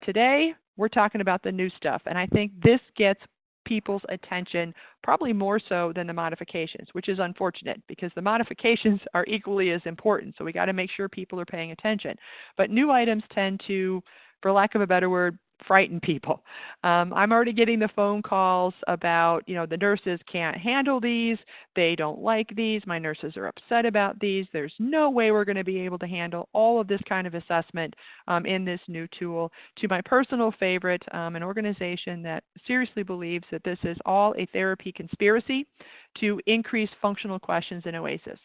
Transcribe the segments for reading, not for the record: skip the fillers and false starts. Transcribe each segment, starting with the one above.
today we're talking about the new stuff, and I think this gets people's attention probably more so than the modifications, which is unfortunate because the modifications are equally as important. So we got to make sure people are paying attention. But new items tend to, for lack of a better word, frighten people. I'm already getting the phone calls about, the nurses can't handle these. They don't like these. My nurses are upset about these. There's no way we're going to be able to handle all of this kind of assessment in this new tool. To my personal favorite, an organization that seriously believes that this is all a therapy conspiracy to increase functional questions in OASIS.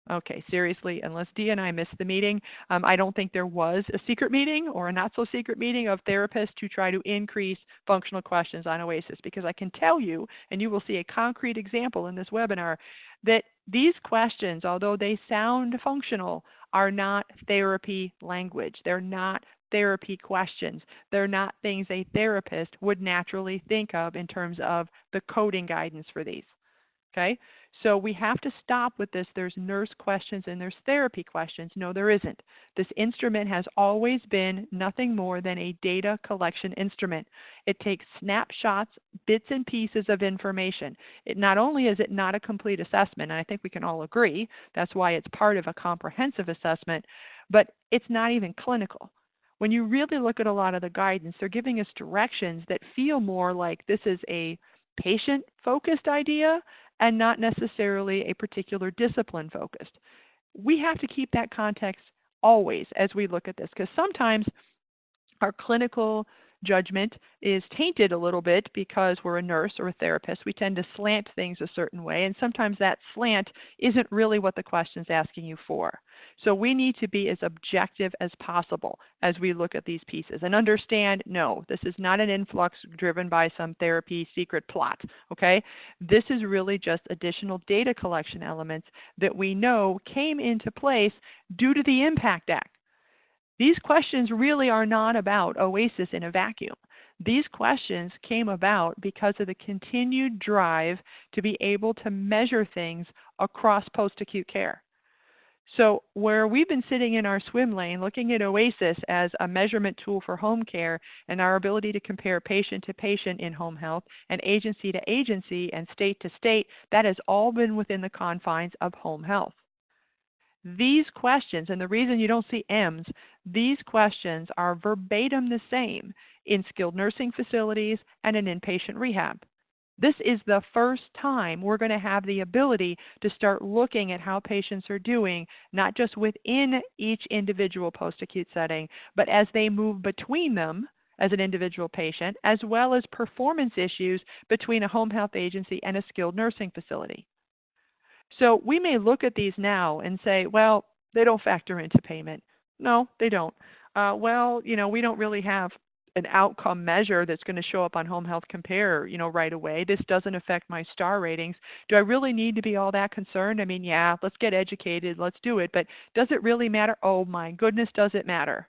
Okay, seriously, unless Dee and I missed the meeting, I don't think there was a secret meeting or a not-so-secret meeting of therapists to try to increase functional questions on OASIS, because I can tell you, and you will see a concrete example in this webinar, that these questions, although they sound functional, are not therapy language. They're not therapy questions. They're not things a therapist would naturally think of in terms of the coding guidance for these. Okay, so we have to stop with this. There's nurse questions and there's therapy questions. No, there isn't. This instrument has always been nothing more than a data collection instrument. It takes snapshots, bits and pieces of information. It not only is it not a complete assessment, and I think we can all agree, that's why it's part of a comprehensive assessment, but it's not even clinical. When you really look at a lot of the guidance, they're giving us directions that feel more like this is a patient-focused idea and not necessarily a particular discipline focused. We have to keep that context always as we look at this, because sometimes our clinical judgment is tainted a little bit because we're a nurse or a therapist. We tend to slant things a certain way, and sometimes that slant isn't really what the question's asking you for. So we need to be as objective as possible as we look at these pieces and understand, no, this is not an influx driven by some therapy secret plot, okay? This is really just additional data collection elements that we know came into place due to the Impact Act. These questions really are not about OASIS in a vacuum. These questions came about because of the continued drive to be able to measure things across post-acute care. So where we've been sitting in our swim lane looking at OASIS as a measurement tool for home care and our ability to compare patient to patient in home health and agency to agency and state to state, that has all been within the confines of home health. These questions, and the reason you don't see M's, these questions are verbatim the same in skilled nursing facilities and in inpatient rehab. This is the first time we're going to have the ability to start looking at how patients are doing, not just within each individual post-acute setting, but as they move between them as an individual patient, as well as performance issues between a home health agency and a skilled nursing facility. So we may look at these now and say, well, they don't factor into payment. No, they don't. We don't really have an outcome measure that's going to show up on Home Health Compare, right away. This doesn't affect my star ratings. Do I really need to be all that concerned? I mean, yeah, let's get educated, let's do it. But does it really matter? Oh my goodness, does it matter?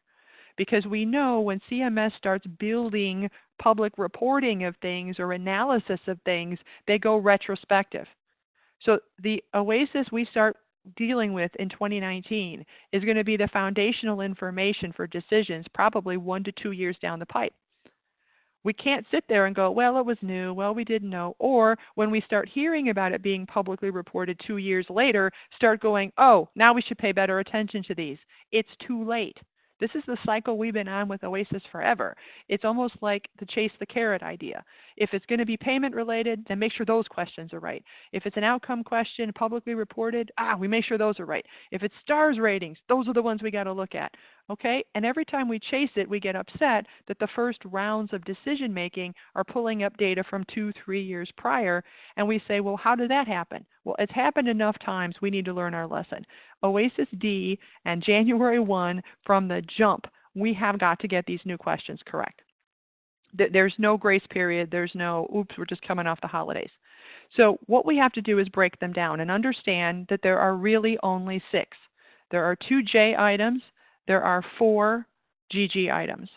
Because we know when CMS starts building public reporting of things or analysis of things, they go retrospective. So the OASIS we start dealing with in 2019 is going to be the foundational information for decisions probably 1 to 2 years down the pipe. We can't sit there and go, well, it was new, well, we didn't know. Or when we start hearing about it being publicly reported 2 years later, start going, oh, now we should pay better attention to these. It's too late. This is the cycle we've been on with OASIS forever. It's almost like the chase the carrot idea. If it's going to be payment related, then make sure those questions are right. If it's an outcome question publicly reported, we make sure those are right. If it's stars ratings, those are the ones we got to look at. Okay? And every time we chase it, we get upset that the first rounds of decision making are pulling up data from 2-3 years prior, and we say, well, how did that happen? Well, it's happened enough times, we need to learn our lesson. OASIS D and January 1 from the jump, we have got to get these new questions correct. There's no grace period. There's no, oops, we're just coming off the holidays. So what we have to do is break them down and understand that there are really only 6. There are 2 J items. There are 4 GG items.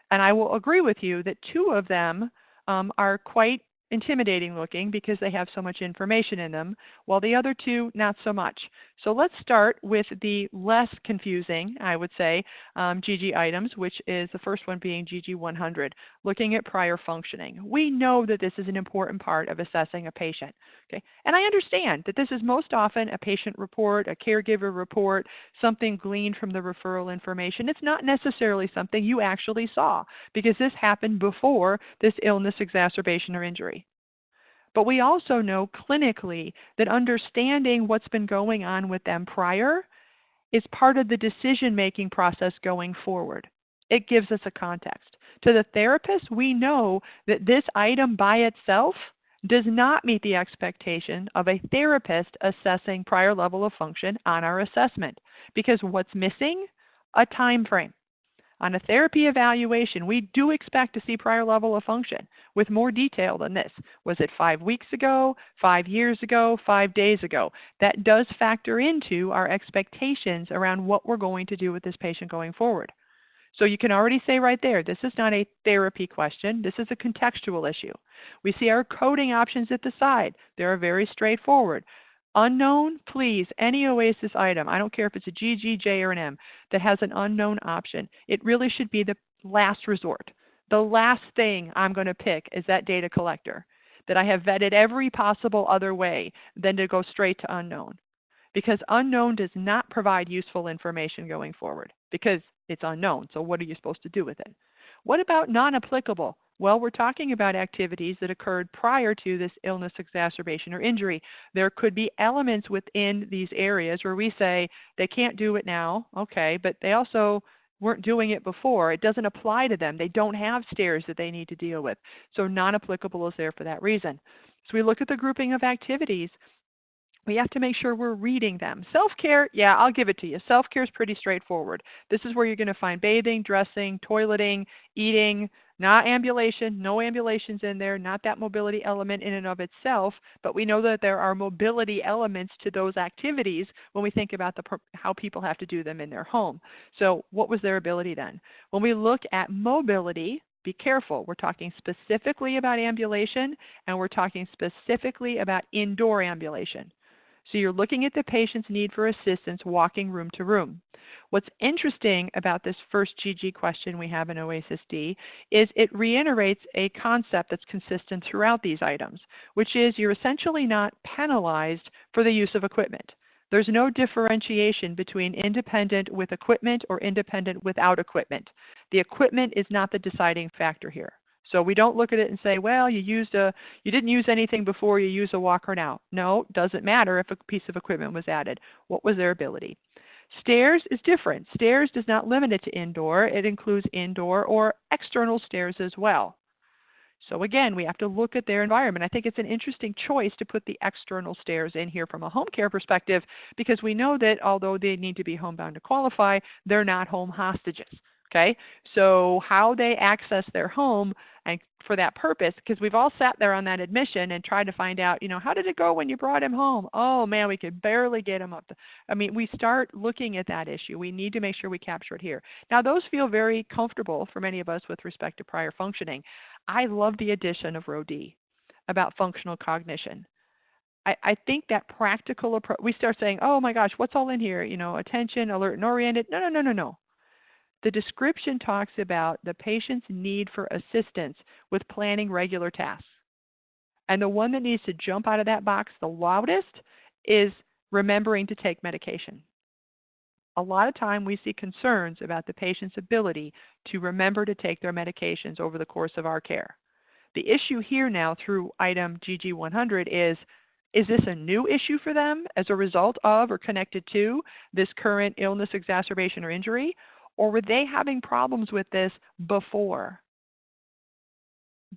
And I will agree with you that 2 of them are quite intimidating looking because they have so much information in them, while the other two, not so much. So let's start with the less confusing, I would say, GG items, which is the first one being GG 100, looking at prior functioning. We know that this is an important part of assessing a patient. Okay? And I understand that this is most often a patient report, a caregiver report, something gleaned from the referral information. It's not necessarily something you actually saw because this happened before this illness, exacerbation, or injury. But we also know clinically that understanding what's been going on with them prior is part of the decision-making process going forward. It gives us a context. To the therapist, we know that this item by itself does not meet the expectation of a therapist assessing prior level of function on our assessment. Because what's missing? A time frame. On a therapy evaluation, we do expect to see prior level of function with more detail than this. Was it 5 weeks ago, 5 years ago, 5 days ago? That does factor into our expectations around what we're going to do with this patient going forward. So you can already say right there, this is not a therapy question. This is a contextual issue. We see our coding options at the side. They're very straightforward. Unknown, please, any OASIS item, I don't care if it's a G, G, J, or an M, that has an unknown option. It really should be the last resort. The last thing I'm going to pick is that data collector, that I have vetted every possible other way than to go straight to unknown. Because unknown does not provide useful information going forward because it's unknown. So what are you supposed to do with it? What about non-applicable? Well, we're talking about activities that occurred prior to this illness, exacerbation, or injury. There could be elements within these areas where we say they can't do it now, okay, but they also weren't doing it before. It doesn't apply to them. They don't have stairs that they need to deal with. So non-applicable is there for that reason. So we look at the grouping of activities. We have to make sure we're reading them. Self-care, yeah, I'll give it to you. Self-care is pretty straightforward. This is where you're going to find bathing, dressing, toileting, eating, not ambulation, no ambulations in there, not that mobility element in and of itself, but we know that there are mobility elements to those activities when we think about how people have to do them in their home. So what was their ability then? When we look at mobility, be careful. We're talking specifically about ambulation, and we're talking specifically about indoor ambulation. So you're looking at the patient's need for assistance walking room to room. What's interesting about this first GG question we have in OASIS-D is it reiterates a concept that's consistent throughout these items, which is you're essentially not penalized for the use of equipment. There's no differentiation between independent with equipment or independent without equipment. The equipment is not the deciding factor here. So we don't look at it and say, well, you didn't use anything before, you use a walker now. No, it doesn't matter if a piece of equipment was added. What was their ability? Stairs is different. Stairs does not limit it to indoor. It includes indoor or external stairs as well. So again, we have to look at their environment. I think it's an interesting choice to put the external stairs in here from a home care perspective because we know that although they need to be homebound to qualify, they're not home hostages. Okay, so how they access their home and for that purpose, because we've all sat there on that admission and tried to find out, how did it go when you brought him home? Oh man, we could barely get him up. We start looking at that issue. We need to make sure we capture it here. Now, those feel very comfortable for many of us with respect to prior functioning. I love the addition of row D about functional cognition. I think that practical approach, we start saying, oh my gosh, what's all in here? Attention, alert, and oriented. No. The description talks about the patient's need for assistance with planning regular tasks. And the one that needs to jump out of that box the loudest is remembering to take medication. A lot of time we see concerns about the patient's ability to remember to take their medications over the course of our care. The issue here now through item GG100 is this a new issue for them as a result of or connected to this current illness, exacerbation, or injury? Or were they having problems with this before?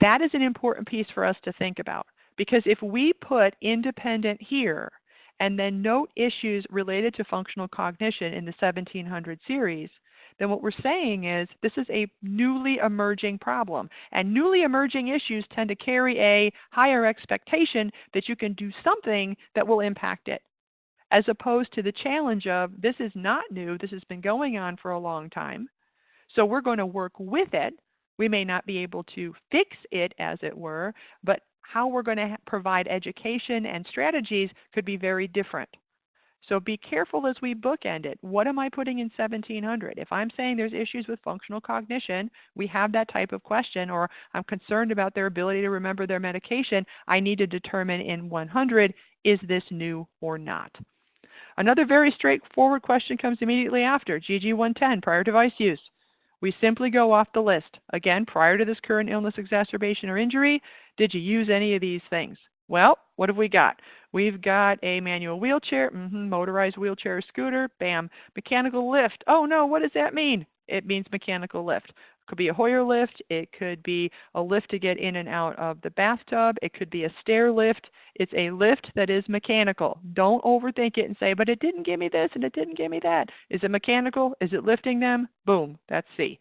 That is an important piece for us to think about because if we put independent here and then note issues related to functional cognition in the 1700 series, then what we're saying is this is a newly emerging problem. And newly emerging issues tend to carry a higher expectation that you can do something that will impact it, as opposed to the challenge of this is not new, this has been going on for a long time, so we're going to work with it. We may not be able to fix it, as it were, but how we're going to provide education and strategies could be very different. So be careful as we bookend it. What am I putting in 1700? If I'm saying there's issues with functional cognition, we have that type of question, or I'm concerned about their ability to remember their medication, I need to determine in 100, is this new or not? Another very straightforward question comes immediately after, GG 110, prior device use. We simply go off the list. Again, prior to this current illness, exacerbation, or injury, did you use any of these things? Well, what have we got? We've got a manual wheelchair, motorized wheelchair or scooter, bam. Mechanical lift. Oh no, what does that mean? It means mechanical lift. It could be a Hoyer lift. It could be a lift to get in and out of the bathtub. It could be a stair lift. It's a lift that is mechanical. Don't overthink it and say, but it didn't give me this and it didn't give me that. Is it mechanical? Is it lifting them? Boom, that's C.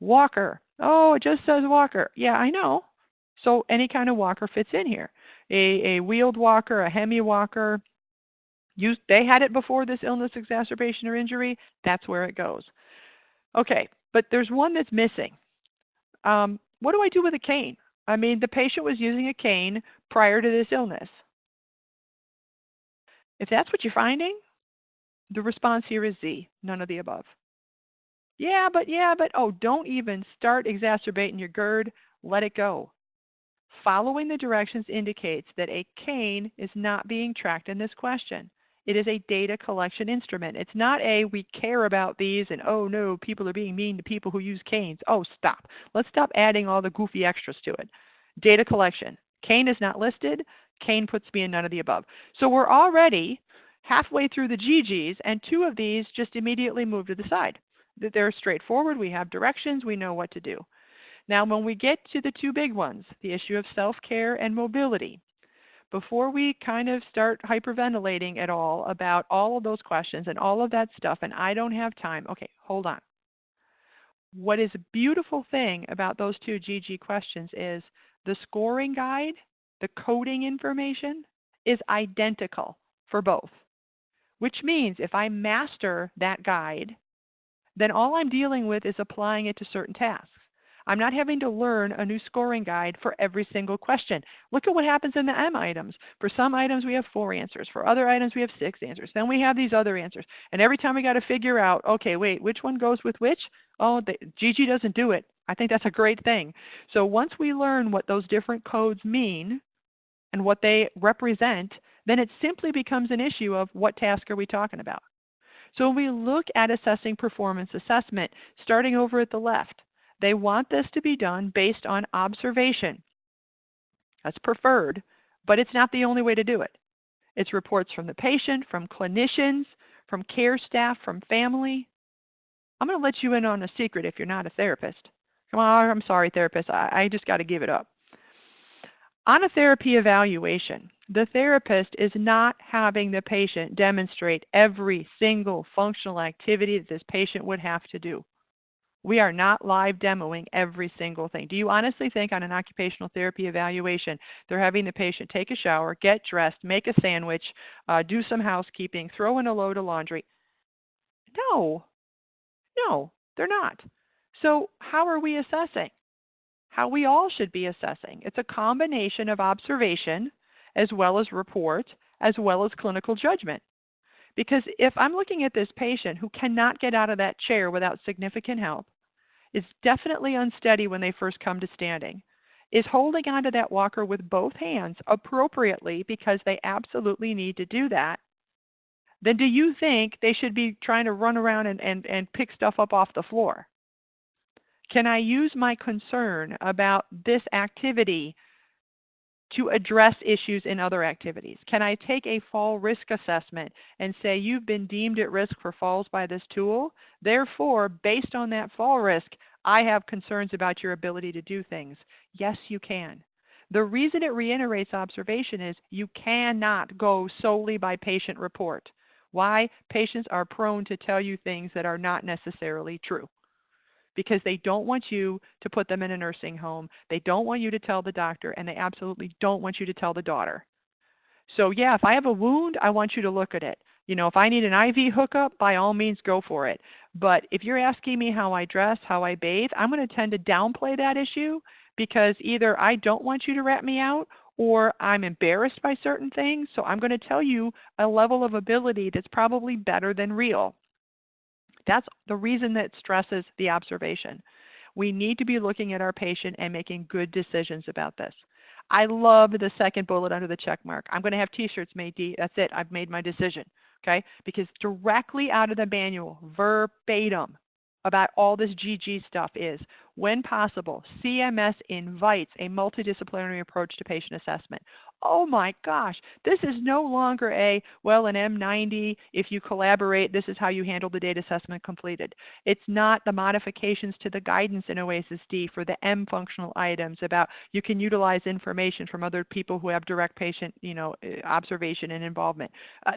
Walker. Oh, it just says walker. Yeah, I know. So any kind of walker fits in here. A wheeled walker, a hemi walker. They had it before this illness, exacerbation, or injury. That's where it goes. Okay, but there's one that's missing. What do I do with a cane? I mean, the patient was using a cane prior to this illness. If that's what you're finding, the response here is Z, none of the above. Yeah, but, oh, don't even start exacerbating your GERD. Let it go. Following the directions indicates that a cane is not being tracked in this question. It is a data collection instrument. It's not a we care about these and oh no, people are being mean to people who use canes. Oh, stop. Let's stop adding all the goofy extras to it. Data collection. Cane is not listed. Cane puts me in none of the above. So we're already halfway through the GGs, and two of these just immediately move to the side. They're straightforward. We have directions. We know what to do. Now, when we get to the two big ones, the issue of self-care and mobility, before we kind of start hyperventilating at all about all of those questions and all of that stuff, and I don't have time, okay, hold on. What is a beautiful thing about those two GG questions is the scoring guide, the coding information, is identical for both, which means if I master that guide, then all I'm dealing with is applying it to certain tasks. I'm not having to learn a new scoring guide for every single question. Look at what happens in the M items. For some items, we have 4 answers. For other items, we have 6 answers. Then we have these other answers. And every time we got to figure out, okay, wait, which one goes with which? Oh, GG doesn't do it. I think that's a great thing. So once we learn what those different codes mean and what they represent, then it simply becomes an issue of what task are we talking about. So when we look at assessing performance assessment, starting over at the left, they want this to be done based on observation. That's preferred, but it's not the only way to do it. It's reports from the patient, from clinicians, from care staff, from family. I'm going to let you in on a secret if you're not a therapist. Come on, I'm sorry, therapist. I just got to give it up. On a therapy evaluation, the therapist is not having the patient demonstrate every single functional activity that this patient would have to do. We are not live demoing every single thing. Do you honestly think on an occupational therapy evaluation, they're having the patient take a shower, get dressed, make a sandwich, do some housekeeping, throw in a load of laundry? No, they're not. So how are we assessing? How we all should be assessing. It's a combination of observation as well as report, as well as clinical judgment. Because if I'm looking at this patient who cannot get out of that chair without significant help, is definitely unsteady when they first come to standing, is holding onto that walker with both hands appropriately because they absolutely need to do that, then do you think they should be trying to run around and pick stuff up off the floor? Can I use my concern about this activity to address issues in other activities? Can I take a fall risk assessment and say you've been deemed at risk for falls by this tool? Therefore, based on that fall risk, I have concerns about your ability to do things. Yes, you can. The reason it reiterates observation is you cannot go solely by patient report. Why? Patients are prone to tell you things that are not necessarily true, because they don't want you to put them in a nursing home. They don't want you to tell the doctor, and they absolutely don't want you to tell the daughter. So yeah, if I have a wound, I want you to look at it. You know, if I need an IV hookup, by all means, go for it. But if you're asking me how I dress, how I bathe, I'm going to tend to downplay that issue because either I don't want you to rat me out or I'm embarrassed by certain things, so I'm going to tell you a level of ability that's probably better than real. That's the reason that stresses the observation. We need to be looking at our patient and making good decisions about this. I love the second bullet under the check mark. I'm going to have t-shirts made. That's it. I've made my decision. Okay? Because directly out of the manual, verbatim, about all this GG stuff is, when possible, CMS invites a multidisciplinary approach to patient assessment. Oh my gosh, this is no longer an M90, if you collaborate, this is how you handle the data assessment completed. It's not the modifications to the guidance in OASIS D for the M functional items about you can utilize information from other people who have direct patient observation and involvement.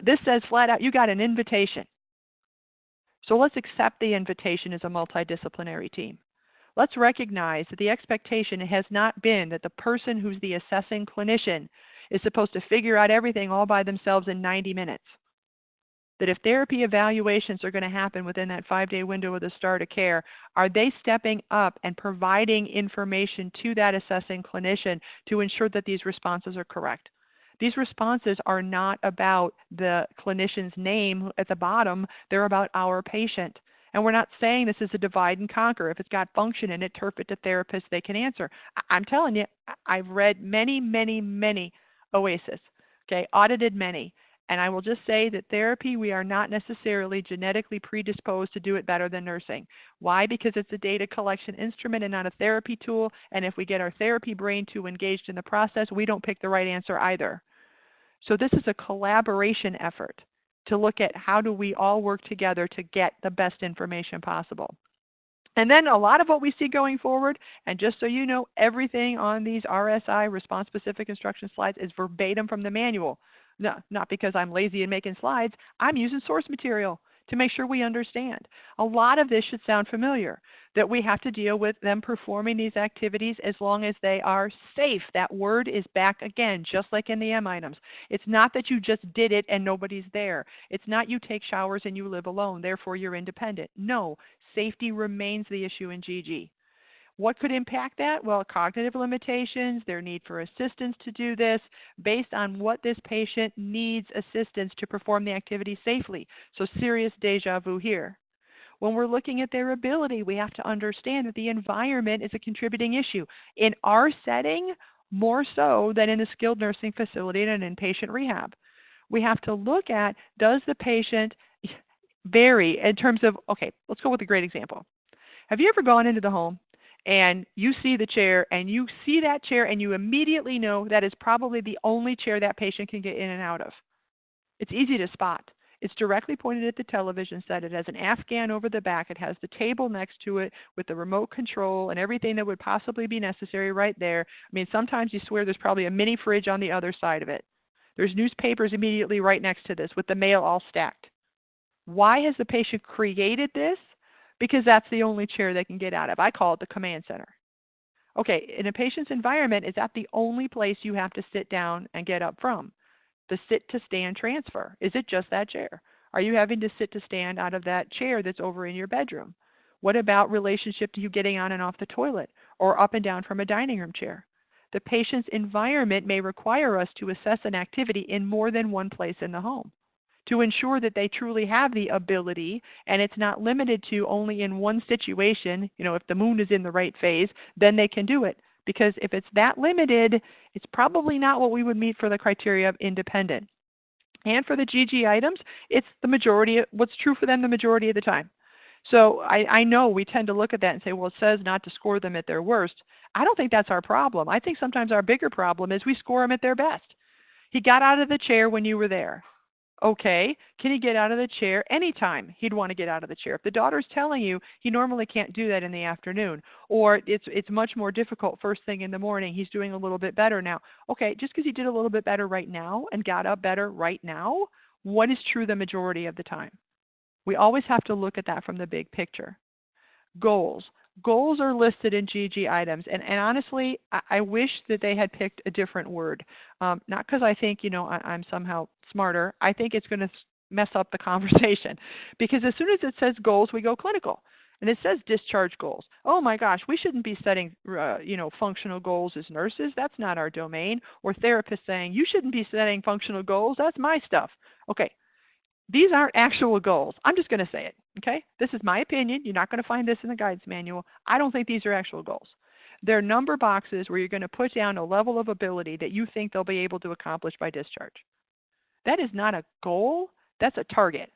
This says flat out, you got an invitation. So let's accept the invitation as a multidisciplinary team. Let's recognize that the expectation has not been that the person who's the assessing clinician is supposed to figure out everything all by themselves in 90 minutes. That if therapy evaluations are going to happen within that 5-day window of the start of care, are they stepping up and providing information to that assessing clinician to ensure that these responses are correct? These responses are not about the clinician's name at the bottom. They're about our patient. And we're not saying this is a divide and conquer. If it's got function in it, turf it to therapists, they can answer. I'm telling you, I've read many, many, many OASIS, okay, audited many. And I will just say that therapy, we are not necessarily genetically predisposed to do it better than nursing. Why? Because it's a data collection instrument and not a therapy tool. And if we get our therapy brain too engaged in the process, we don't pick the right answer either. So this is a collaboration effort to look at how do we all work together to get the best information possible. And then a lot of what we see going forward, and just so you know, everything on these RSI, response-specific instruction slides, is verbatim from the manual. No, not because I'm lazy and making slides. I'm using source material to make sure we understand. A lot of this should sound familiar, that we have to deal with them performing these activities as long as they are safe. That word is back again, just like in the M items. It's not that you just did it and nobody's there. It's not you take showers and you live alone, therefore you're independent. No, safety remains the issue in GG. What could impact that? Well, cognitive limitations, their need for assistance to do this, based on what this patient needs assistance to perform the activity safely. So serious deja vu here. When we're looking at their ability, we have to understand that the environment is a contributing issue. In our setting, more so than in a skilled nursing facility and an inpatient rehab. We have to look at, does the patient vary in terms of, okay, let's go with a great example. Have you ever gone into the home and you see the chair and you see that chair and you immediately know that is probably the only chair that patient can get in and out of? It's easy to spot. It's directly pointed at the television set. It has an Afghan over the back. It has the table next to it with the remote control and everything that would possibly be necessary right there. I mean, sometimes you swear there's probably a mini fridge on the other side of it. There's newspapers immediately right next to this with the mail all stacked. Why has the patient created this? Because that's the only chair they can get out of. I call it the command center. Okay, in a patient's environment, is that the only place you have to sit down and get up from? The sit to stand transfer. Is it just that chair? Are you having to sit to stand out of that chair that's over in your bedroom? What about relationship to you getting on and off the toilet or up and down from a dining room chair? The patient's environment may require us to assess an activity in more than one place in the home, to ensure that they truly have the ability and it's not limited to only in one situation. If the moon is in the right phase, then they can do it. Because if it's that limited, it's probably not what we would meet for the criteria of independent. And for the GG items, it's the majority, what's true for them the majority of the time. So I know we tend to look at that and say, well, it says not to score them at their worst. I don't think that's our problem. I think sometimes our bigger problem is we score them at their best. He got out of the chair when you were there. Okay, can he get out of the chair anytime he'd want to get out of the chair? If the daughter's telling you he normally can't do that in the afternoon, or it's much more difficult first thing in the morning, he's doing a little bit better now. Okay, just because he did a little bit better right now and got up better right now, what is true the majority of the time? We always have to look at that from the big picture. Goals. Goals are listed in GG items, and honestly, I wish that they had picked a different word. Not because I think, I'm somehow smarter. I think it's going to mess up the conversation, because as soon as it says goals, we go clinical. And it says discharge goals. Oh my gosh, we shouldn't be setting, functional goals as nurses. That's not our domain. Or therapists saying, you shouldn't be setting functional goals. That's my stuff. Okay, these aren't actual goals. I'm just going to say it. Okay, this is my opinion. You're not going to find this in the guidance manual. I don't think these are actual goals. They're number boxes where you're going to put down a level of ability that you think they'll be able to accomplish by discharge. That is not a goal. That's a target.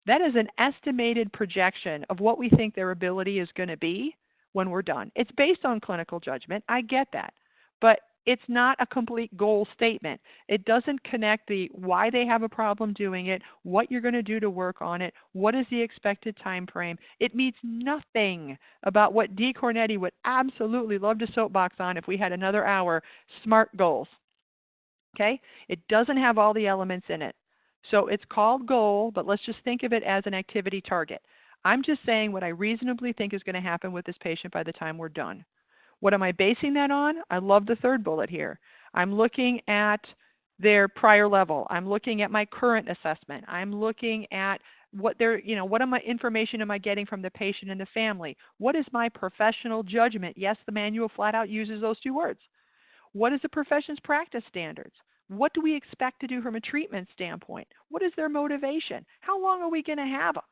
That is an estimated projection of what we think their ability is going to be when we're done. It's based on clinical judgment. I get that. But it's not a complete goal statement. It doesn't connect the why they have a problem doing it, what you're going to do to work on it, what is the expected time frame. It means nothing about what Dee Cornetti would absolutely love to soapbox on if we had another hour, SMART goals. Okay? It doesn't have all the elements in it. So it's called goal, but let's just think of it as an activity target. I'm just saying what I reasonably think is going to happen with this patient by the time we're done. What am I basing that on? I love the third bullet here. I'm looking at their prior level. I'm looking at my current assessment. I'm looking at what information am I getting from the patient and the family? What is my professional judgment? Yes, the manual flat out uses those two words. What is the profession's practice standards? What do we expect to do from a treatment standpoint? What is their motivation? How long are we going to have them?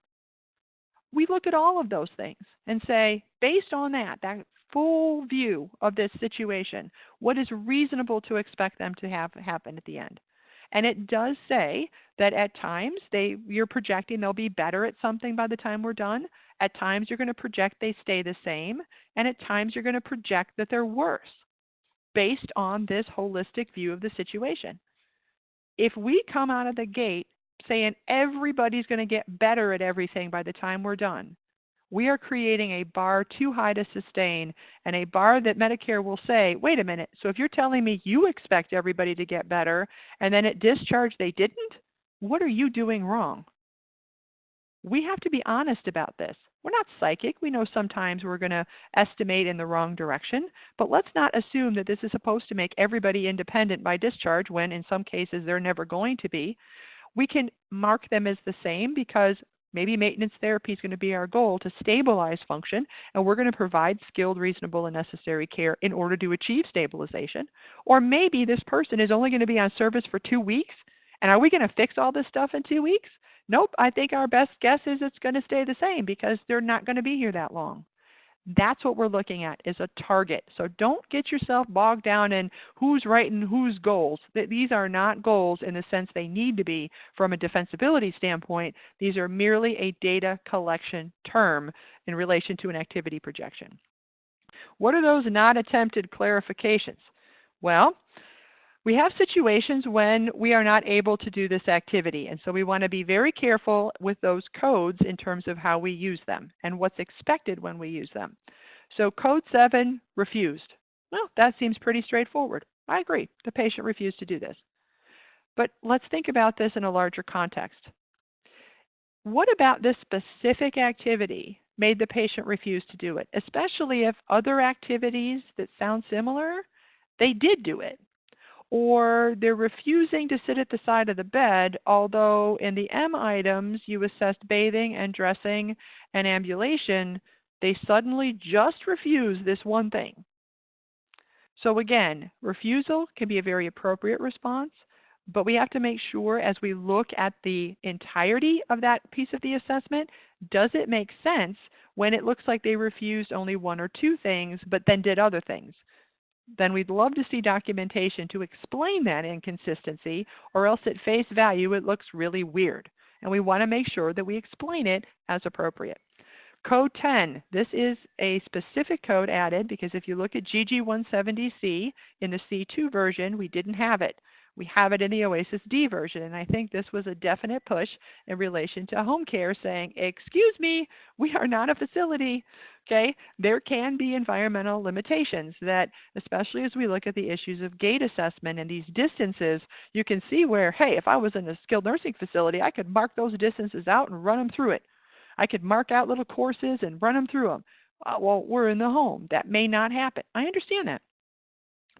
We look at all of those things and say, based on that full view of this situation, what is reasonable to expect them to have happen at the end? And it does say that at times you're projecting they'll be better at something by the time we're done. At times you're going to project they stay the same. And at times you're going to project that they're worse, based on this holistic view of the situation. If we come out of the gate saying everybody's going to get better at everything by the time we're done, we are creating a bar too high to sustain, and a bar that Medicare will say, wait a minute, so if you're telling me you expect everybody to get better and then at discharge they didn't, what are you doing wrong? We have to be honest about this. We're not psychic. We know sometimes we're going to estimate in the wrong direction, but let's not assume that this is supposed to make everybody independent by discharge when in some cases they're never going to be. We can mark them as the same because maybe maintenance therapy is going to be our goal to stabilize function, and we're going to provide skilled, reasonable, and necessary care in order to achieve stabilization. Or maybe this person is only going to be on service for 2 weeks, and are we going to fix all this stuff in 2 weeks? Nope, I think our best guess is it's going to stay the same because they're not going to be here that long. That's what we're looking at, is a target. So don't get yourself bogged down in who's writing whose goals. These are not goals in the sense they need to be from a defensibility standpoint. These are merely a data collection term in relation to an activity projection. What are those not attempted clarifications? Well, we have situations when we are not able to do this activity, and so we want to be very careful with those codes in terms of how we use them and what's expected when we use them. So code 7, refused. Well, that seems pretty straightforward. I agree. The patient refused to do this. But let's think about this in a larger context. What about this specific activity made the patient refuse to do it, especially if other activities that sound similar, they did do it? Or they're refusing to sit at the side of the bed, although in the M items you assessed bathing and dressing and ambulation, they suddenly just refuse this one thing. So again, refusal can be a very appropriate response, but we have to make sure as we look at the entirety of that piece of the assessment, does it make sense when it looks like they refused only 1 or 2 things, but then did other things? Then we'd love to see documentation to explain that inconsistency, or else at face value it looks really weird. And we want to make sure that we explain it as appropriate. Code 10, this is a specific code added because if you look at GG170C in the C2 version, we didn't have it. We have it in the OASIS D version, and I think this was a definite push in relation to home care saying, excuse me, we are not a facility. Okay, there can be environmental limitations that, especially as we look at the issues of gait assessment and these distances, you can see where, hey, if I was in a skilled nursing facility, I could mark those distances out and run them through it. I could mark out little courses and run them through them. Well, we're in the home. That may not happen. I understand that.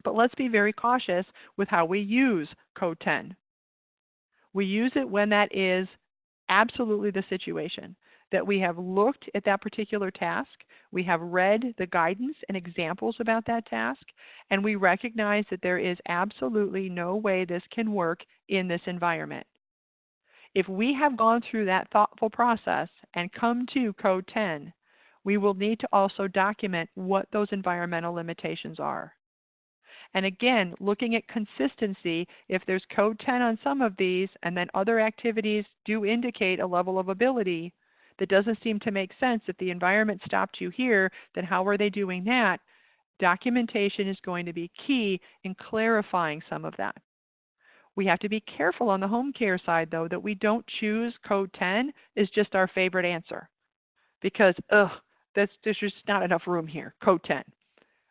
But let's be very cautious with how we use Code 10. We use it when that is absolutely the situation. that we have looked at that particular task, we have read the guidance and examples about that task, and we recognize that there is absolutely no way this can work in this environment. If we have gone through that thoughtful process and come to Code 10, we will need to also document what those environmental limitations are. And again, looking at consistency, if there's Code 10 on some of these and then other activities do indicate a level of ability that doesn't seem to make sense, if the environment stopped you here, then how are they doing that? Documentation is going to be key in clarifying some of that. We have to be careful on the home care side, though, that we don't choose Code 10 as just our favorite answer because, there's just not enough room here, Code 10.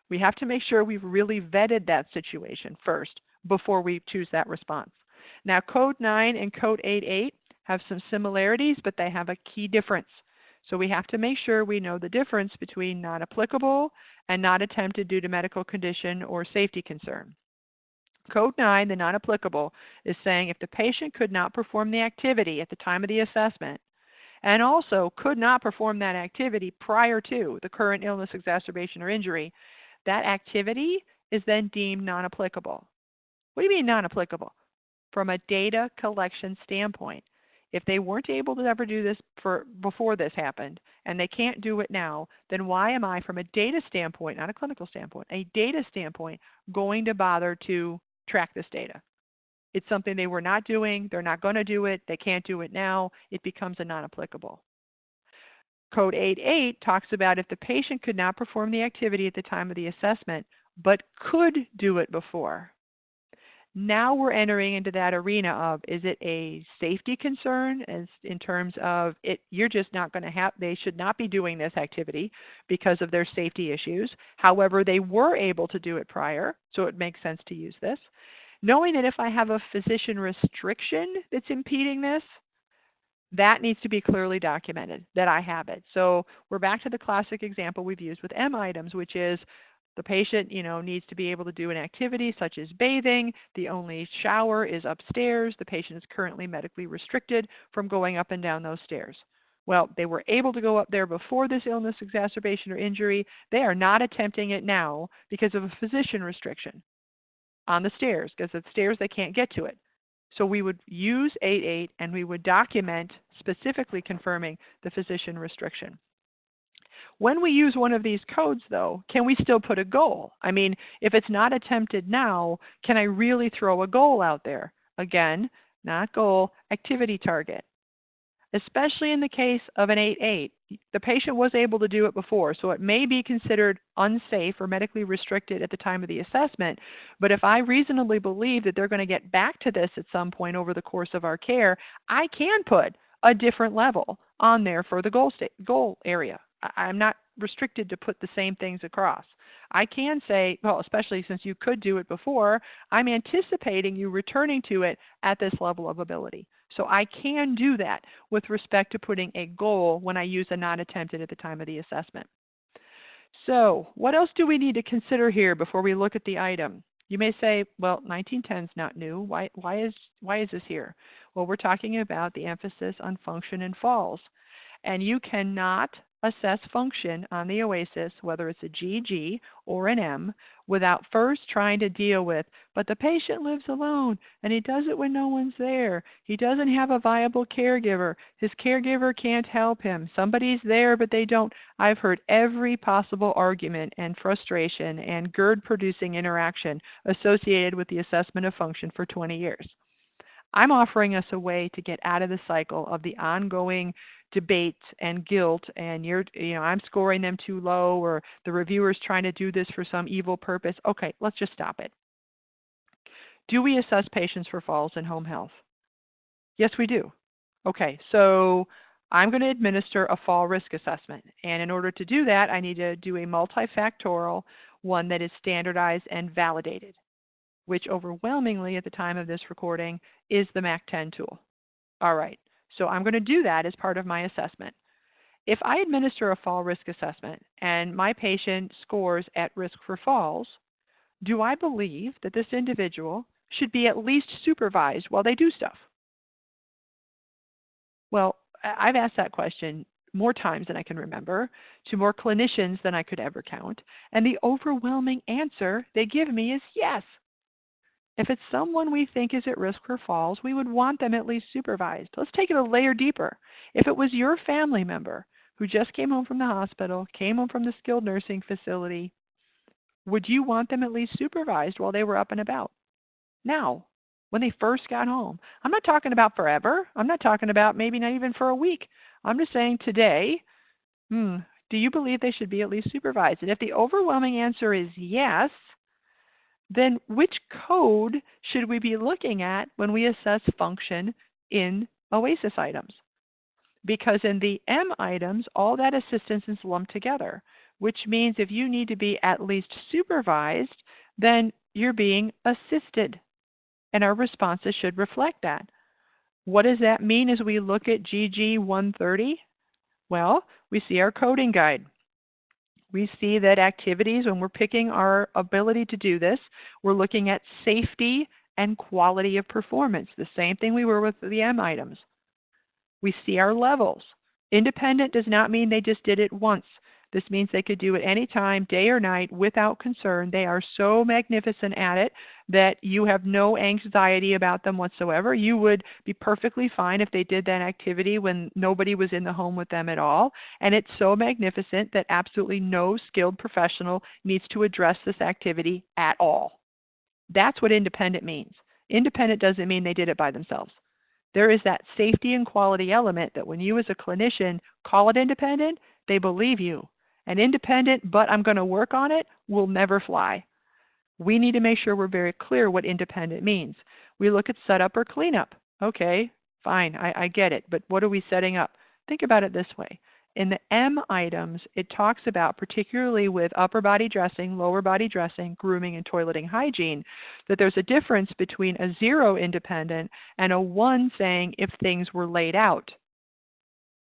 We have to make sure we've really vetted that situation first before we choose that response. Now, Code 9 and Code 8.8 have some similarities, but they have a key difference. So we have to make sure we know the difference between not applicable and not attempted due to medical condition or safety concern. Code 9, the not applicable, is saying if the patient could not perform the activity at the time of the assessment and also could not perform that activity prior to the current illness, exacerbation, or injury, that activity is then deemed non-applicable. What do you mean non-applicable? From a data collection standpoint, if they weren't able to ever do this before this happened and they can't do it now, then why am I, from a data standpoint, not a clinical standpoint, a data standpoint, going to bother to track this data? It's something they were not doing, they're not going to do it, they can't do it now, it becomes a non-applicable. Code 8.8 talks about if the patient could not perform the activity at the time of the assessment, but could do it before. Now we're entering into that arena of, is it a safety concern as in terms of you're just not going to have, they should not be doing this activity because of their safety issues. However, they were able to do it prior, so it makes sense to use this. Knowing that if I have a physician restriction that's impeding this, that needs to be clearly documented, that I have it. So we're back to the classic example we've used with M items, which is the patient, needs to be able to do an activity such as bathing. The only shower is upstairs. The patient is currently medically restricted from going up and down those stairs. Well, they were able to go up there before this illness, exacerbation, or injury. They are not attempting it now because of a physician restriction on the stairs, because the stairs they can't get to it. So we would use 8.8 and we would document specifically confirming the physician restriction. When we use one of these codes, though, can we still put a goal? I mean, if it's not attempted now, can I really throw a goal out there? Again, not goal, activity target. Especially in the case of an 8.8, the patient was able to do it before, so it may be considered unsafe or medically restricted at the time of the assessment, but if I reasonably believe that they're going to get back to this at some point over the course of our care, I can put a different level on there for the goal area. I'm not restricted to put the same things across. I can say, well, especially since you could do it before, I'm anticipating you returning to it at this level of ability. So I can do that with respect to putting a goal when I use a not attempted at the time of the assessment. So what else do we need to consider here before we look at the item? You may say, well, 1910 is not new. Why is this here? Well, we're talking about the emphasis on function and falls. And you cannot assess function on the OASIS, whether it's a GG or an M, without first trying to deal with, but the patient lives alone and he does it when no one's there. He doesn't have a viable caregiver. His caregiver can't help him. Somebody's there, but they don't. I've heard every possible argument and frustration and GERD-producing interaction associated with the assessment of function for 20 years. I'm offering us a way to get out of the cycle of the ongoing debate and guilt, and I'm scoring them too low, or the reviewer's trying to do this for some evil purpose. Okay, let's just stop it. Do we assess patients for falls in home health? Yes, we do. Okay, so I'm going to administer a fall risk assessment, and in order to do that, I need to do a multifactorial, one that is standardized and validated, which overwhelmingly at the time of this recording is the MAC-10 tool. All right, so I'm going to do that as part of my assessment. If I administer a fall risk assessment and my patient scores at risk for falls, do I believe that this individual should be at least supervised while they do stuff? Well, I've asked that question more times than I can remember, to more clinicians than I could ever count, and the overwhelming answer they give me is yes. If it's someone we think is at risk for falls, we would want them at least supervised. Let's take it a layer deeper. If it was your family member who just came home from the hospital, came home from the skilled nursing facility, would you want them at least supervised while they were up and about? Now, when they first got home. I'm not talking about forever. I'm not talking about maybe not even for a week. I'm just saying today, do you believe they should be at least supervised? And if the overwhelming answer is yes, then which code should we be looking at when we assess function in OASIS items? Because in the M items, all that assistance is lumped together, which means if you need to be at least supervised, then you're being assisted. And our responses should reflect that. What does that mean as we look at GG 130? Well, we see our coding guide. We see that activities, when we're picking our ability to do this, we're looking at safety and quality of performance, the same thing we were with the M items. We see our levels. Independent does not mean they just did it once. This means they could do it anytime, day or night, without concern. They are so magnificent at it that you have no anxiety about them whatsoever. You would be perfectly fine if they did that activity when nobody was in the home with them at all. And it's so magnificent that absolutely no skilled professional needs to address this activity at all. That's what independent means. Independent doesn't mean they did it by themselves. There is that safety and quality element that when you as a clinician call it independent, they believe you. And independent, but I'm going to work on it, will never fly. We need to make sure we're very clear what independent means. We look at setup or cleanup. Okay, fine, I get it, but what are we setting up? Think about it this way. In the M items, it talks about, particularly with upper body dressing, lower body dressing, grooming, and toileting hygiene, that there's a difference between a 0 independent and a 1 saying if things were laid out.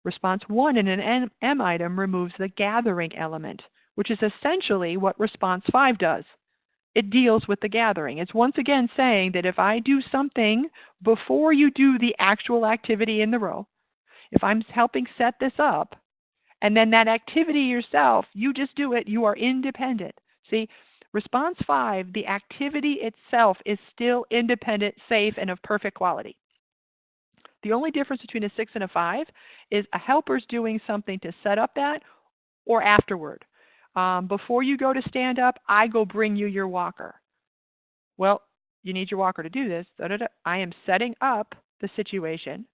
Response 1 in an M item removes the gathering element, which is essentially what response 5 does. It deals with the gathering. It's once again saying that if I do something before you do the actual activity in the row, if I'm helping set this up, and then that activity yourself, you just do it, you are independent. See, response 5, the activity itself is still independent, safe, and of perfect quality. The only difference between a 6 and a 5 is a helper's doing something to set up that or afterward. Before you go to stand up, I go bring you your walker. Well, you need your walker to do this. I am setting up the situation.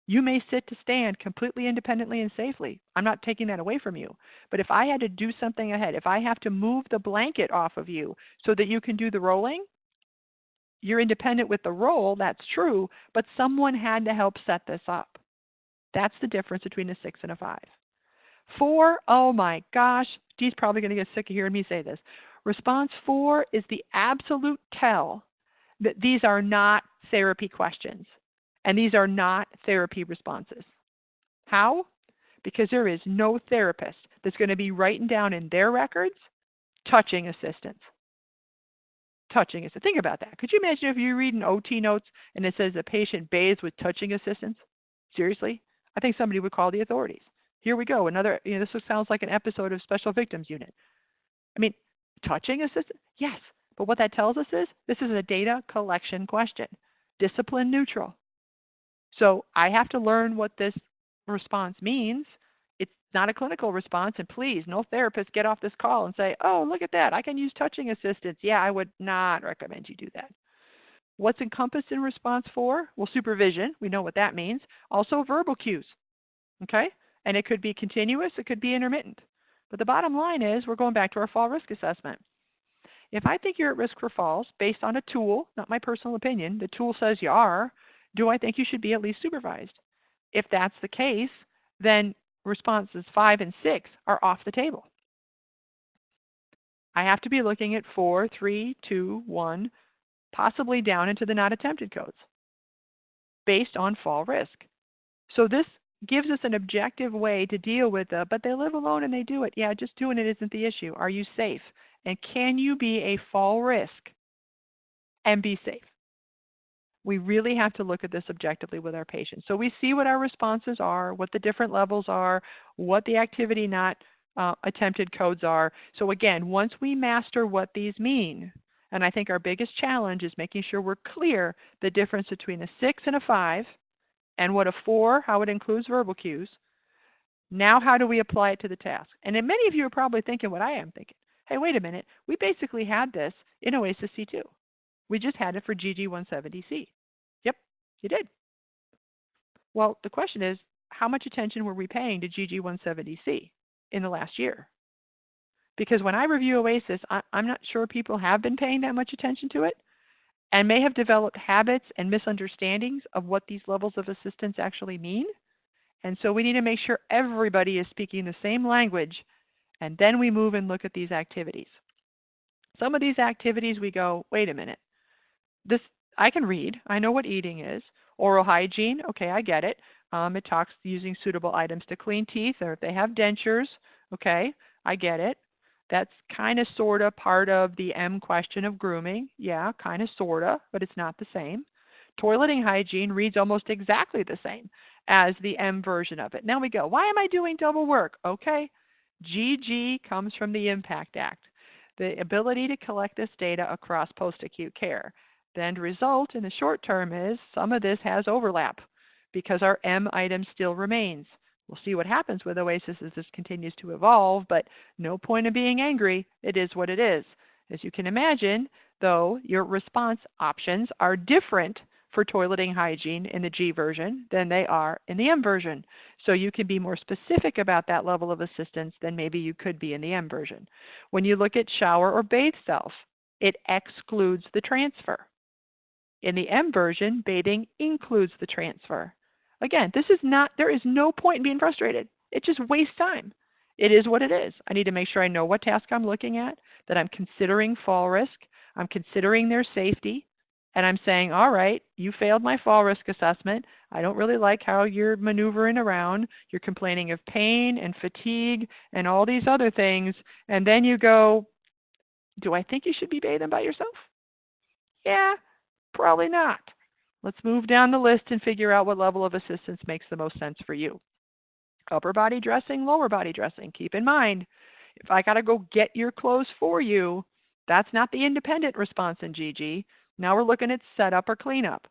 You may sit to stand completely independently and safely. I'm not taking that away from you. But if I had to do something ahead, if I have to move the blanket off of you so that you can do the rolling, you're independent with the roll, that's true, but someone had to help set this up. That's the difference between a 6 and a 5. 4, oh my gosh, Dee's probably going to get sick of hearing me say this. Response 4 is the absolute tell that these are not therapy questions, and these are not therapy responses. How? Because there is no therapist that's going to be writing down in their records touching assistance. Touching assistance. Think about that. Could you imagine if you read an OT notes and it says the patient bathes with touching assistance? Seriously? I think somebody would call the authorities. Here we go. Another, this sounds like an episode of Special Victims Unit. I mean, touching assistance? Yes. But what that tells us is this is a data collection question. Discipline neutral. So I have to learn what this response means. It's not a clinical response. And please, no therapist get off this call and say, oh, look at that. I can use touching assistance. Yeah, I would not recommend you do that. What's encompassed in response 4? Well, supervision. We know what that means. Also verbal cues. Okay? And it could be continuous. It could be intermittent. But the bottom line is we're going back to our fall risk assessment. If I think you're at risk for falls based on a tool, not my personal opinion, the tool says you are, do I think you should be at least supervised? If that's the case, then responses 5 and 6 are off the table. I have to be looking at 4, 3, 2, 1, possibly down into the not attempted codes based on fall risk. So this gives us an objective way to deal with it, but they live alone and they do it. Yeah, just doing it isn't the issue. Are you safe? And can you be a fall risk and be safe? We really have to look at this objectively with our patients. So we see what our responses are, what the different levels are, what the activity not attempted codes are. So again, once we master what these mean, and I think our biggest challenge is making sure we're clear the difference between a 6 and a 5, and what a 4, how it includes verbal cues. Now how do we apply it to the task? And then many of you are probably thinking what I am thinking. Hey, wait a minute. We basically had this in OASIS C2. We just had it for GG170C. Yep, you did. Well, the question is, how much attention were we paying to GG170C in the last year? Because when I review OASIS, I'm not sure people have been paying that much attention to it and may have developed habits and misunderstandings of what these levels of assistance actually mean. And so we need to make sure everybody is speaking the same language, and then we move and look at these activities. Some of these activities we go, wait a minute. This I can read. I know what eating is. Oral hygiene, okay, I get it. It talks using suitable items to clean teeth, or if they have dentures, okay, I get it. That's kind of sort of part of the M question of grooming. Yeah, kind of sort of, but it's not the same. Toileting hygiene reads almost exactly the same as the M version of it. Now we go, why am I doing double work? Okay, GG comes from the IMPACT Act, the ability to collect this data across post-acute care. The end result in the short term is some of this has overlap because our M item still remains. We'll see what happens with OASIS as this continues to evolve, but no point in being angry. It is what it is. As you can imagine, though, your response options are different for toileting hygiene in the G version than they are in the M version. So you can be more specific about that level of assistance than maybe you could be in the M version. When you look at shower or bathe self, it excludes the transfer. In the M version, bathing includes the transfer. Again, there is no point in being frustrated. It just wastes time. It is what it is. I need to make sure I know what task I'm looking at, that I'm considering fall risk, I'm considering their safety, and I'm saying, all right, you failed my fall risk assessment. I don't really like how you're maneuvering around. You're complaining of pain and fatigue and all these other things. And then you go, do I think you should be bathing by yourself? Yeah, probably not. Let's move down the list and figure out what level of assistance makes the most sense for you. Upper body dressing, lower body dressing. Keep in mind, if I got to go get your clothes for you, that's not the independent response in GG. Now we're looking at setup or cleanup.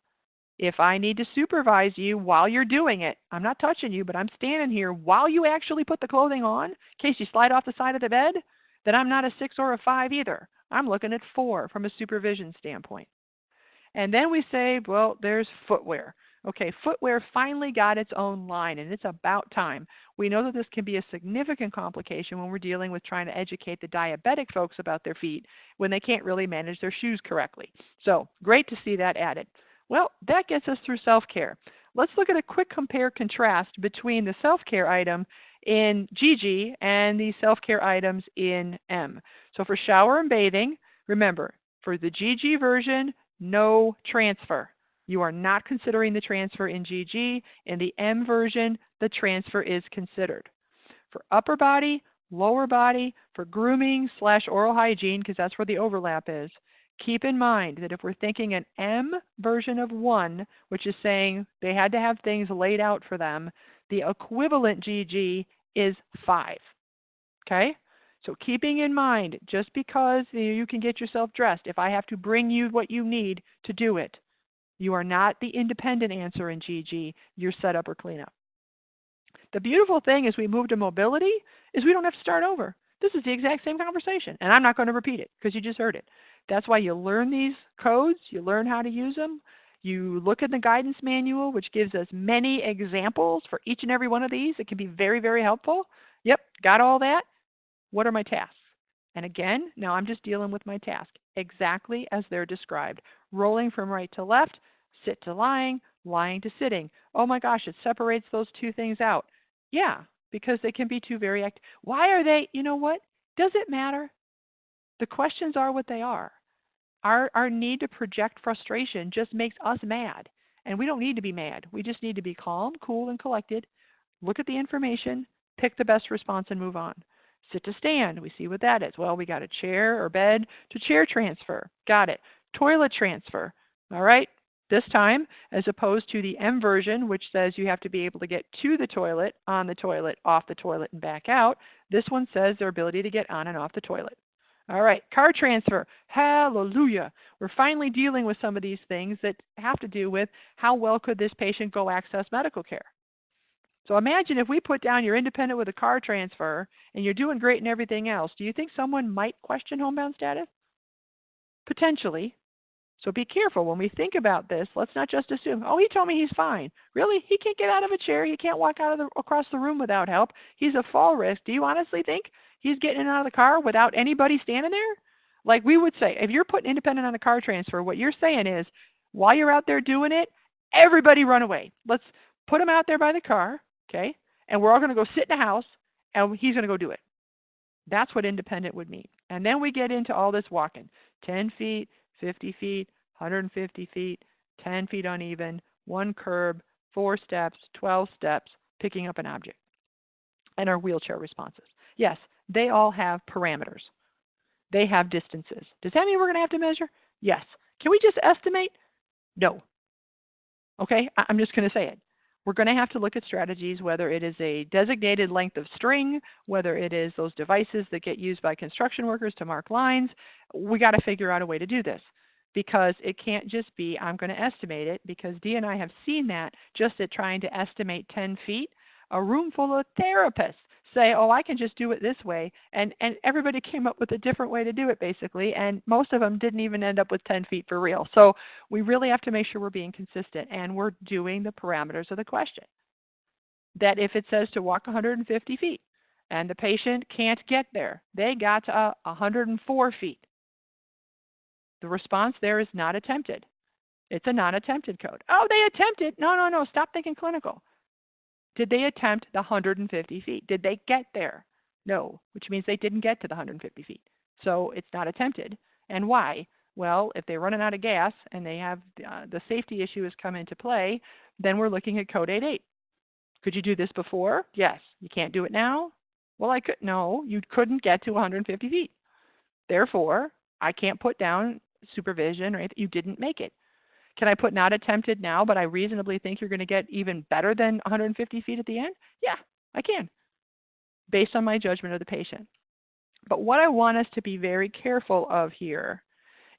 If I need to supervise you while you're doing it, I'm not touching you, but I'm standing here while you actually put the clothing on, in case you slide off the side of the bed, then I'm not a 6 or a 5 either. I'm looking at 4 from a supervision standpoint. And then we say, well, there's footwear. Okay, footwear finally got its own line, and it's about time. We know that this can be a significant complication when we're dealing with trying to educate the diabetic folks about their feet when they can't really manage their shoes correctly. So great to see that added. Well, that gets us through self-care. Let's look at a quick compare-contrast between the self-care item in GG and the self-care items in M. So for shower and bathing, remember, for the GG version, no transfer. You are not considering the transfer in GG. In the M version, the transfer is considered. For upper body, lower body, for grooming / oral hygiene, because that's where the overlap is, keep in mind that if we're thinking an M version of 1, which is saying they had to have things laid out for them, the equivalent GG is 5. Okay? So keeping in mind, just because you can get yourself dressed, if I have to bring you what you need to do it, you are not the independent answer in GG. You're set up or clean up. The beautiful thing as we move to mobility is we don't have to start over. This is the exact same conversation, and I'm not going to repeat it because you just heard it. That's why you learn these codes, you learn how to use them, you look at the guidance manual, which gives us many examples for each and every one of these. It can be very, very helpful. Yep, got all that. What are my tasks? And again, now I'm just dealing with my task exactly as they're described. Rolling from right to left, sit to lying, lying to sitting. Oh my gosh, it separates those two things out. Yeah, because they can be two very active. Why are they, you know what? Does it matter? The questions are what they are. Our need to project frustration just makes us mad. And we don't need to be mad. We just need to be calm, cool, and collected. Look at the information, pick the best response, and move on. Sit to stand. We see what that is. Well, we got a chair or bed to chair transfer. Got it. Toilet transfer. All right. this time, as opposed to the M version, which says you have to be able to get to the toilet, on the toilet, off the toilet, and back out, this one says their ability to get on and off the toilet. All right, car transfer. Hallelujah. We're finally dealing with some of these things that have to do with how well could this patient go access medical care. So imagine if we put down you're independent with a car transfer and you're doing great in everything else. Do you think someone might question homebound status? Potentially. So be careful when we think about this. Let's not just assume, oh, he told me he's fine. Really? He can't get out of a chair. He can't walk across the room without help. He's a fall risk. Do you honestly think he's getting in and out of the car without anybody standing there? Like we would say, if you're putting independent on a car transfer, what you're saying is, while you're out there doing it, everybody run away. Let's put him out there by the car, okay? And we're all going to go sit in the house, and he's going to go do it. That's what independent would mean. And then we get into all this walking. 10 feet, 50 feet, 150 feet, 10 feet uneven, 1 curb, 4 steps, 12 steps, picking up an object. And our wheelchair responses. Yes, they all have parameters. They have distances. Does that mean we're going to have to measure? Yes. Can we just estimate? No. Okay, I'm just going to say it. We're going to have to look at strategies, whether it is a designated length of string, whether it is those devices that get used by construction workers to mark lines. We got to figure out a way to do this, because it can't just be, I'm going to estimate it, because Dee and I have seen that just at trying to estimate 10 feet. A room full of therapists say, oh, I can just do it this way. And everybody came up with a different way to do it, basically. And most of them didn't even end up with 10 feet for real. So we really have to make sure we're being consistent and we're doing the parameters of the question. That if it says to walk 150 feet and the patient can't get there, they got to 104 feet. The response there is not attempted. It's a non-attempted code. Oh, they attempted. No. Stop thinking clinical. Did they attempt the 150 feet? Did they get there? No, which means they didn't get to the 150 feet. So it's not attempted. And why? Well, if they're running out of gas and they have the safety issue has come into play, then we're looking at code 88. Could you do this before? Yes. You can't do it now? Well, I could. No, you couldn't get to 150 feet. Therefore, I can't put down supervision or anything. You didn't make it. Can I put not attempted now, but I reasonably think you're going to get even better than 150 feet at the end? Yeah, I can, based on my judgment of the patient. But what I want us to be very careful of here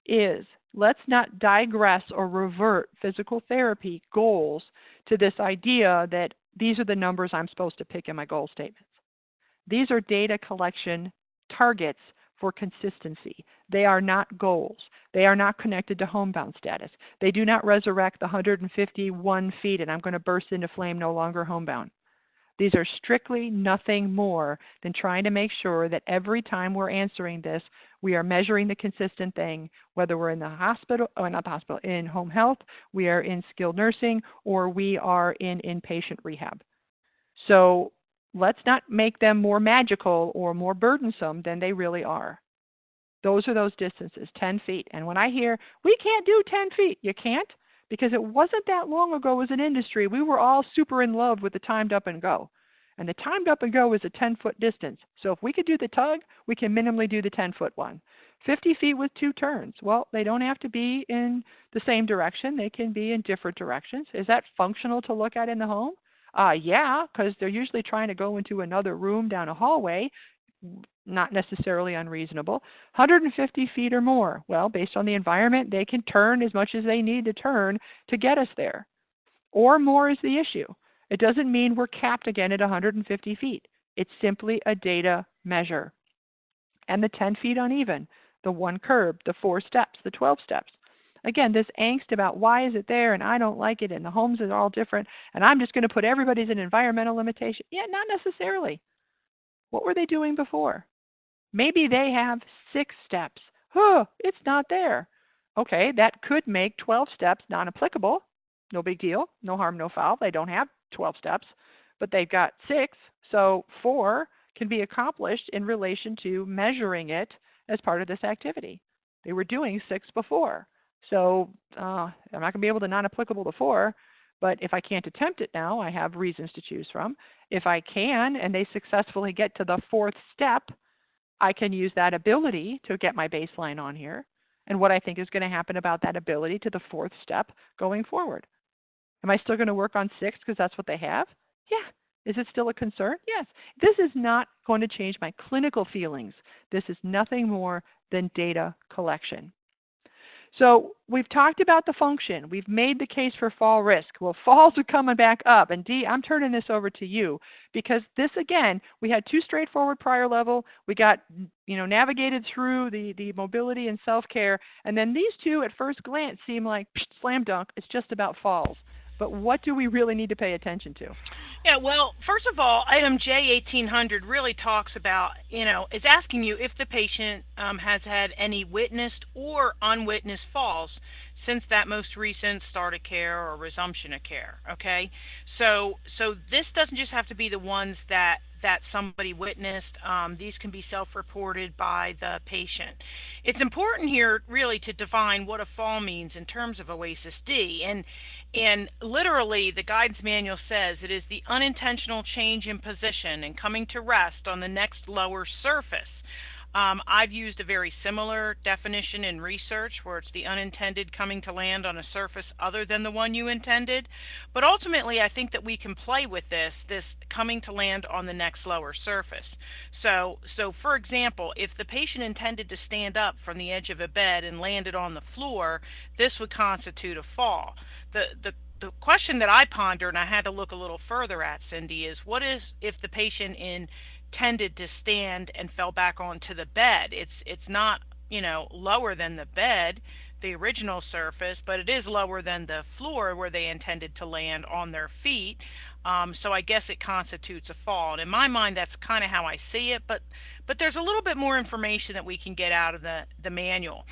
is let's not digress or revert physical therapy goals to this idea that these are the numbers I'm supposed to pick in my goal statements. These are data collection targets for consistency. They are not goals. They are not connected to homebound status. They do not resurrect the 151 feet and I'm going to burst into flame, no longer homebound. These are strictly nothing more than trying to make sure that every time we're answering this, we are measuring the consistent thing, whether we're in the hospital, or not the hospital, in home health, we are in skilled nursing, or we are in inpatient rehab. So let's not make them more magical or more burdensome than they really are. Those are those distances, 10 feet. And when I hear, we can't do 10 feet, you can't, because it wasn't that long ago as an industry, we were all super in love with the timed up and go. And the timed up and go is a 10-foot distance. So if we could do the tug, we can minimally do the 10-foot one. 50 feet with 2 turns. Well, they don't have to be in the same direction. They can be in different directions. Is that functional to look at in the home? Yeah, because they're usually trying to go into another room down a hallway. Not necessarily unreasonable. 150 feet or more. Well, based on the environment, they can turn as much as they need to turn to get us there. Or more is the issue. It doesn't mean we're capped again at 150 feet. It's simply a data measure. And the 10 feet uneven, the 1 curb, the 4 steps, the 12 steps. Again, this angst about why is it there and I don't like it and the homes are all different and I'm just going to put everybody's an environmental limitation. Yeah, not necessarily. What were they doing before? Maybe they have 6 steps. Oh, it's not there. Okay, that could make 12 steps non-applicable. No big deal. No harm, no foul. They don't have 12 steps, but they've got 6. So 4 can be accomplished in relation to measuring it as part of this activity. They were doing 6 before. So I'm not going to be able to non-applicable to 4, but if I can't attempt it now, I have reasons to choose from. If I can and they successfully get to the 4th step, I can use that ability to get my baseline on here. and what I think is going to happen about that ability to the fourth step going forward. Am I still going to work on 6 because that's what they have? Yeah. Is it still a concern? Yes. This is not going to change my clinical feelings. This is nothing more than data collection. So we've talked about the function. We've made the case for fall risk. Well, falls are coming back up. And Dee, I'm turning this over to you because this, again, we had 2 straightforward prior level. We got, navigated through the mobility and self-care. And then these 2 at first glance seem like slam dunk. It's just about falls. But what do we really need to pay attention to? Yeah, well, first of all, item J1800 really talks about, is asking you if the patient has had any witnessed or unwitnessed falls since that most recent start of care or resumption of care. Okay, so this doesn't just have to be the ones that somebody witnessed. These can be self-reported by the patient. It's important here really to define what a fall means in terms of OASIS D. And literally, the guidance manual says it is the unintentional change in position and coming to rest on the next lower surface. I've used a very similar definition in research where it's the unintended coming to land on a surface other than the one you intended. But ultimately, I think that we can play with this coming to land on the next lower surface. So for example, if the patient intended to stand up from the edge of a bed and landed on the floor, this would constitute a fall. The question that I ponder, and I had to look a little further at, Cindy, is what is if the patient intended to stand and fell back onto the bed? It's not lower than the bed, the original surface, but it is lower than the floor where they intended to land on their feet. So I guess it constitutes a fall. And in my mind, that's kind of how I see it. But there's a little bit more information that we can get out of the manual.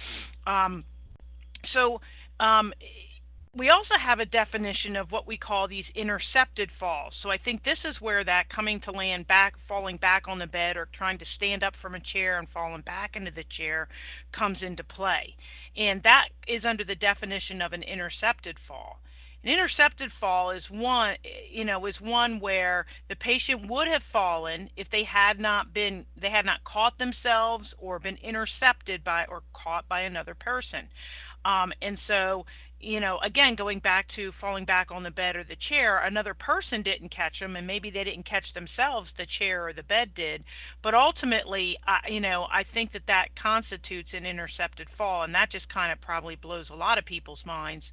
We also have a definition of what we call these intercepted falls. So I think this is where that coming to land back, falling back on the bed, or trying to stand up from a chair and falling back into the chair comes into play. And that is under the definition of an intercepted fall. An intercepted fall is one where the patient would have fallen if they had not caught themselves or been intercepted by or caught by another person. And so, again, going back to falling back on the bed or the chair, another person didn't catch them, and maybe they didn't catch themselves, the chair or the bed did. But ultimately, I think that constitutes an intercepted fall, and that just kind of probably blows a lot of people's minds,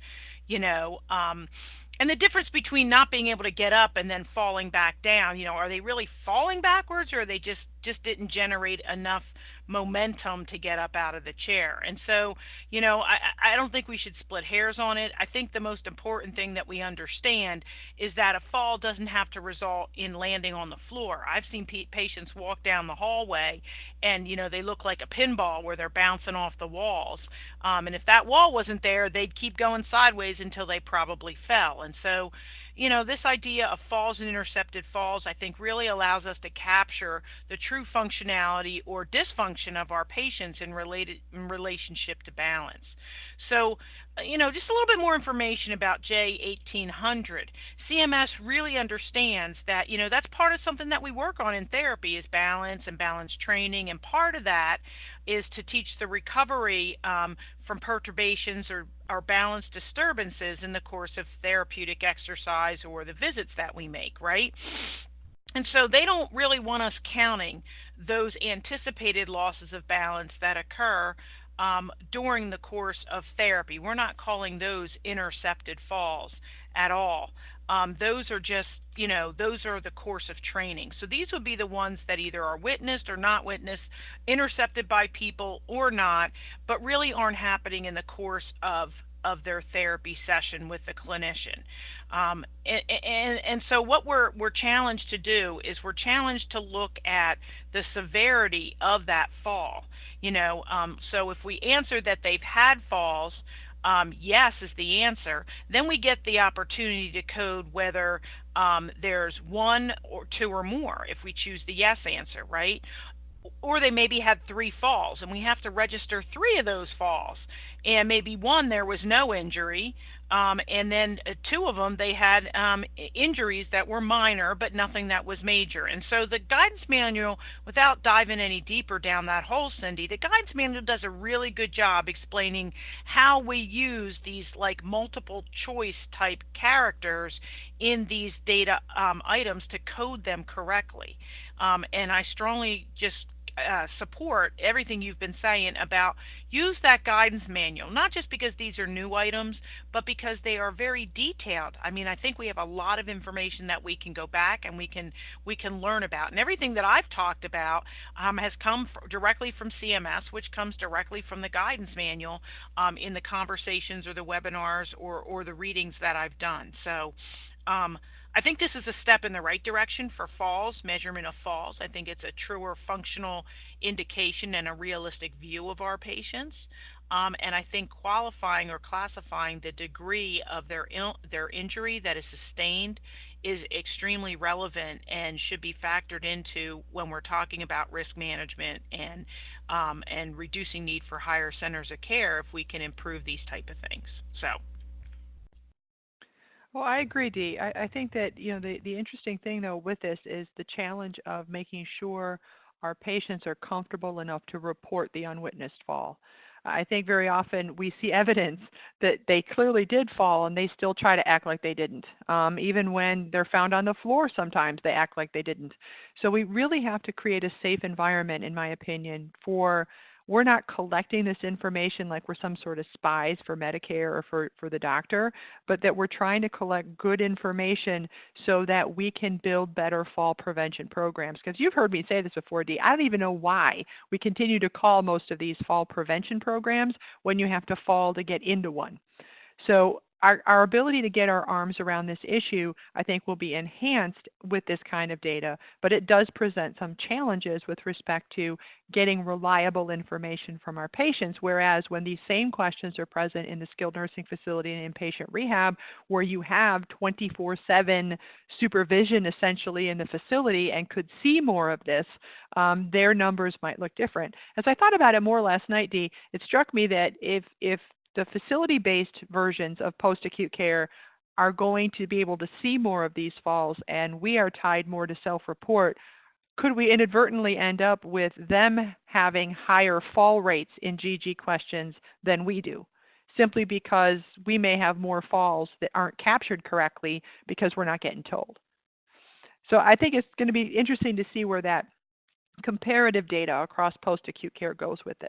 And the difference between not being able to get up and then falling back down, are they really falling backwards, or are they just didn't generate enough momentum to get up out of the chair? And so, I don't think we should split hairs on it. I think the most important thing that we understand is that a fall doesn't have to result in landing on the floor. I've seen patients walk down the hallway and, they look like a pinball where they're bouncing off the walls. And if that wall wasn't there, they'd keep going sideways until they probably fell. And so, this idea of falls and intercepted falls, I think, really allows us to capture the true functionality or dysfunction of our patients in relationship to balance. So, just a little bit more information about J1800. CMS really understands that, that's part of something that we work on in therapy is balance and balance training, and part of that is to teach the recovery from perturbations or balance disturbances in the course of therapeutic exercise or the visits that we make, right? And so they don't really want us counting those anticipated losses of balance that occur during the course of therapy. We're not calling those intercepted falls at all. Those are just, those are the course of training. So these would be the ones that either are witnessed or not witnessed, intercepted by people or not, but really aren't happening in the course of their therapy session with the clinician. And so what we're challenged to do is we're challenged to look at the severity of that fall. So if we answer that they've had falls, yes is the answer, then we get the opportunity to code whether there's 1 or 2 or more if we choose the yes answer, right? Or they maybe had 3 falls, and we have to register 3 of those falls. And maybe 1 there was no injury, And then two of them, they had injuries that were minor, but nothing that was major. And so the guidance manual, without diving any deeper down that hole, Cindy, the guidance manual does a really good job explaining how we use these like multiple choice type characters in these data items to code them correctly. And I strongly just support everything you've been saying about use that guidance manual, not just because these are new items, but because they are very detailed. I mean, I think we have a lot of information that we can go back and we can learn about. And everything that I've talked about has come directly from CMS, which comes directly from the guidance manual in the conversations or the webinars or the readings that I've done. So I think this is a step in the right direction for falls, measurement of falls. I think it's a truer functional indication and a realistic view of our patients. And I think qualifying or classifying the degree of their injury that is sustained is extremely relevant and should be factored into when we're talking about risk management and reducing need for higher centers of care if we can improve these type of things. So. Well, I agree, Dee. I think that the interesting thing though with this is the challenge of making sure our patients are comfortable enough to report the unwitnessed fall. I think very often we see evidence that they clearly did fall and they still try to act like they didn't. Even when they're found on the floor, sometimes they act like they didn't. So we really have to create a safe environment, in my opinion, for we're not collecting this information like we're some sort of spies for Medicare or for the doctor, but that we're trying to collect good information so that we can build better fall prevention programs. Because you've heard me say this before, Dee. I don't even know why we continue to call most of these fall prevention programs when you have to fall to get into one. So our ability to get our arms around this issue, I think, will be enhanced with this kind of data, but it does present some challenges with respect to getting reliable information from our patients, whereas when these same questions are present in the skilled nursing facility and inpatient rehab, where you have 24/7 supervision essentially in the facility and could see more of this, their numbers might look different. As I thought about it more last night, Dee, it struck me that if the facility-based versions of post-acute care are going to be able to see more of these falls and we are tied more to self-report, could we inadvertently end up with them having higher fall rates in GG questions than we do, simply because we may have more falls that aren't captured correctly because we're not getting told? So I think it's going to be interesting to see where that comparative data across post-acute care goes with this.